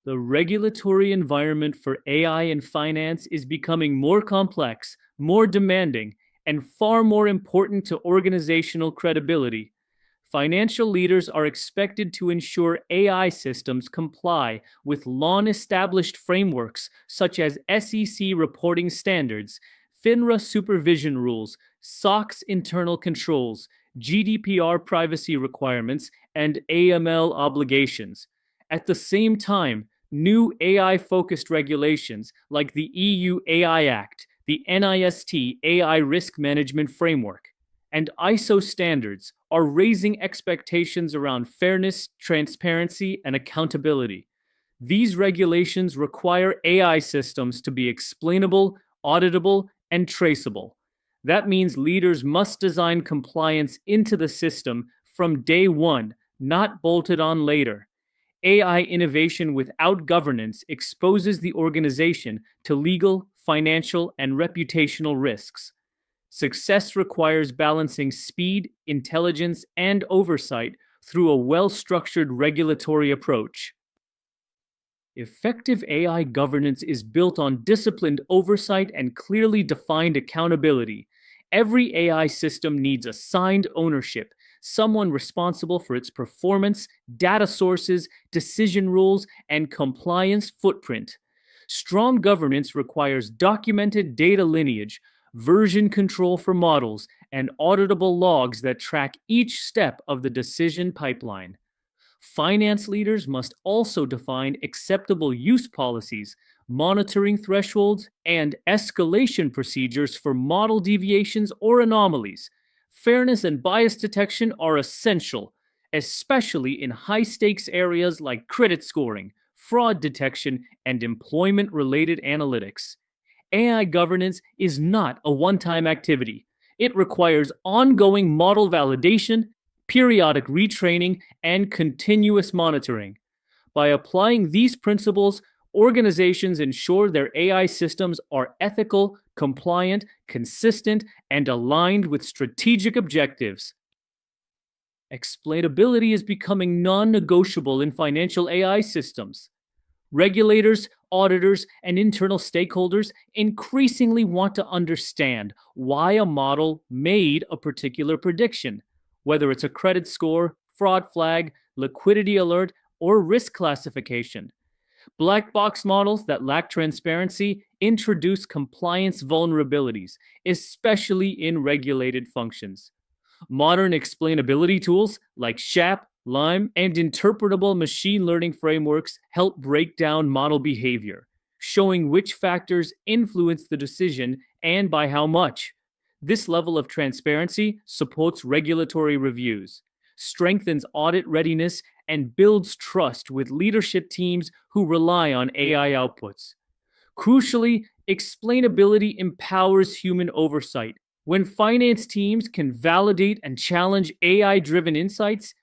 The regulatory environment for AI in finance is becoming more complex, more demanding, and far more important to organizational credibility. Financial leaders are expected to ensure AI systems comply with long established frameworks such as SEC reporting standards, FINRA supervision rules, SOX internal controls, GDPR privacy requirements, and AML obligations. At the same time, new AI focused regulations like the EU AI Act, the NIST AI Risk Management Framework, and ISO standards are raising expectations around fairness, transparency, and accountability. These regulations require AI systems to be explainable, auditable, and traceable. That means leaders must design compliance into the system from day one, not bolted on later. AI innovation without governance exposes the organization to legal, financial, and reputational risks. Success requires balancing speed, intelligence, and oversight through a well structured regulatory approach. Effective AI governance is built on disciplined oversight and clearly defined accountability. Every AI system needs assigned ownership, someone responsible for its performance, data sources, decision rules, and compliance footprint. Strong governance requires documented data lineage, version control for models, and auditable logs that track each step of the decision pipeline. Finance leaders must also define acceptable use policies, monitoring thresholds, and escalation procedures for model deviations or anomalies. Fairness and bias detection are essential, especially in high stakes areas like credit scoring, fraud detection, and employment related analytics. AI governance is not a one time activity. It requires ongoing model validation, periodic retraining, and continuous monitoring. By applying these principles, organizations ensure their AI systems are ethical, compliant, consistent, and aligned with strategic objectives. Explainability is becoming non negotiable in financial AI systems. Regulators, auditors, and internal stakeholders increasingly want to understand why a model made a particular prediction, whether it's a credit score, fraud flag, liquidity alert, or risk classification. Black box models that lack transparency introduce compliance vulnerabilities, especially in regulated functions. Modern explainability tools like SHAP, Lime, and interpretable machine learning frameworks help break down model behavior, showing which factors influence the decision and by how much. This level of transparency supports regulatory reviews, strengthens audit readiness, and builds trust with leadership teams who rely on AI outputs. Crucially, explainability empowers human oversight. When finance teams can validate and challenge AI driven insights,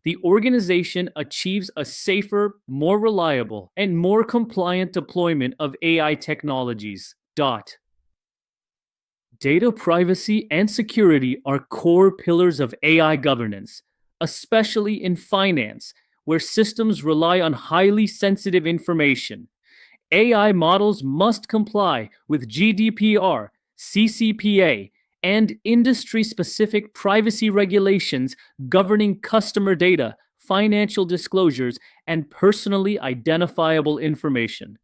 the organization achieves a safer, more reliable, and more compliant deployment of AI technologies. Data privacy and security are core pillars of AI governance, especially in finance, where systems rely on highly sensitive information. AI models must comply with GDPR, CCPA, and industry specific privacy regulations governing customer data, financial disclosures, and personally identifiable information.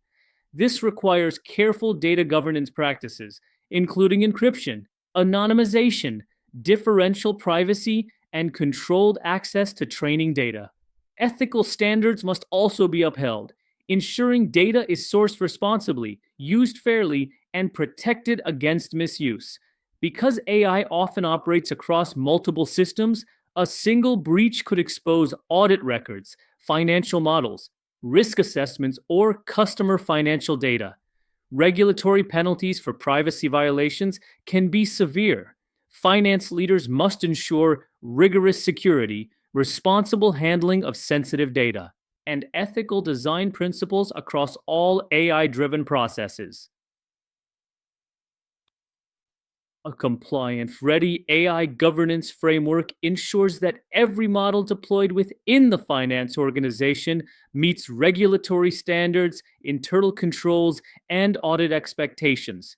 This requires careful data governance practices, including encryption, anonymization, differential privacy, and controlled access to training data. Ethical standards must also be upheld, ensuring data is sourced responsibly, used fairly, and protected against misuse. Because AI often operates across multiple systems, a single breach could expose audit records, financial models, risk assessments, or customer financial data. Regulatory penalties for privacy violations can be severe. Finance leaders must ensure rigorous security, responsible handling of sensitive data, and ethical design principles across all AI driven processes. A compliant, ready AI governance framework ensures that every model deployed within the finance organization meets regulatory standards, internal controls, and audit expectations.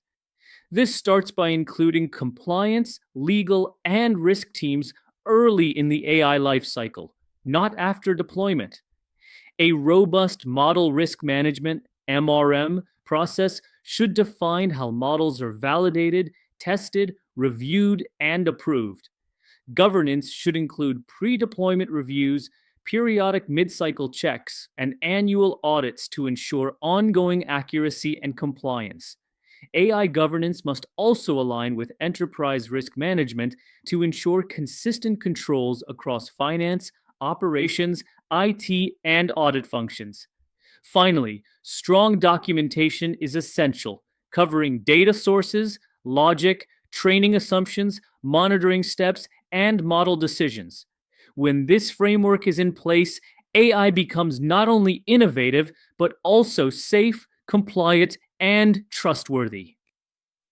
This starts by including compliance, legal, and risk teams early in the AI lifecycle, not after deployment. A robust model risk management (MRM) process should define how models are validated, tested, reviewed, and approved. Governance should include pre deployment reviews, periodic mid cycle checks, and annual audits to ensure ongoing accuracy and compliance. AI governance must also align with enterprise risk management to ensure consistent controls across finance, operations, IT, and audit functions. Finally, strong documentation is essential, covering data sources, logic, training assumptions, monitoring steps, and model decisions. When this framework is in place, AI becomes not only innovative, but also safe, compliant, and trustworthy.